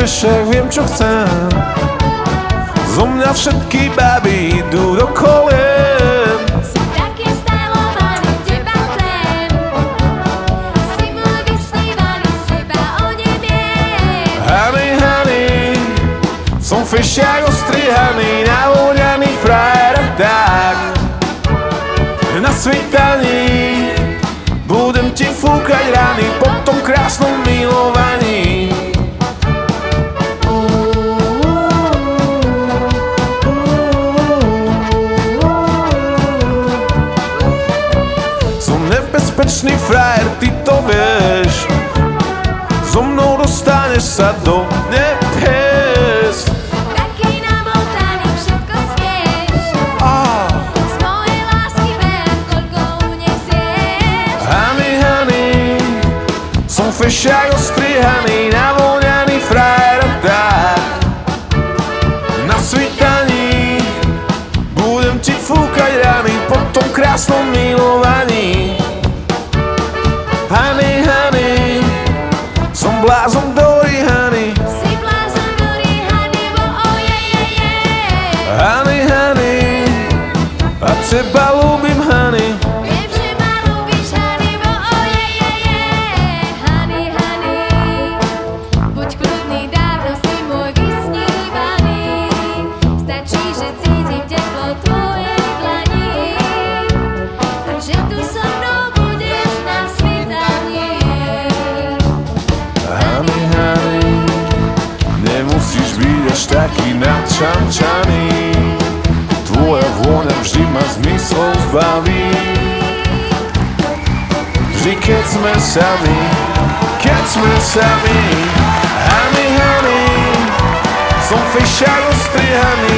však viem, čo chcem. Zo mňa všetky baby idú do kolien. Si taký stylovaný, teba chcem. Si môj vysnívaný, z teba odebiem. Honey, honey, som fešák ostrihaný, navoňaný frajer a tak. Na svítaní budem ti fúkať rany po tom krásnom milovaní. Som nebezpečný frajer, ty to vieš. So mnou dostaneš sa do nebies. Taký namotaný, všetko smieš. Z mojej lásky berem, koľko unesieš. Honey, honey, som fešák ostrihaný, navoňaný frajer a tak. Na svítaní budem ti fúkať rany po tom krásnom milovaní. Honey, honey, som blázon Dory, honey. Si blázon Dory, honey, bo ojejeje. Honey, honey, a teba ľúbim, honey. Viem, že ma ľúbiš, honey, bo ojejeje. Honey, honey, buď kľudný, dávno si môj vysnívaný. Stačí, že cítim teplo tvojej dlani a že tu so mnou budeš na svítaní. Honey, honey, nemusíš byť až taký načančaný. Tvoja vôňa vždy ma zmyslov zbaví. Vždy keď sme sami, honey, honey, som fešák ostrihaný,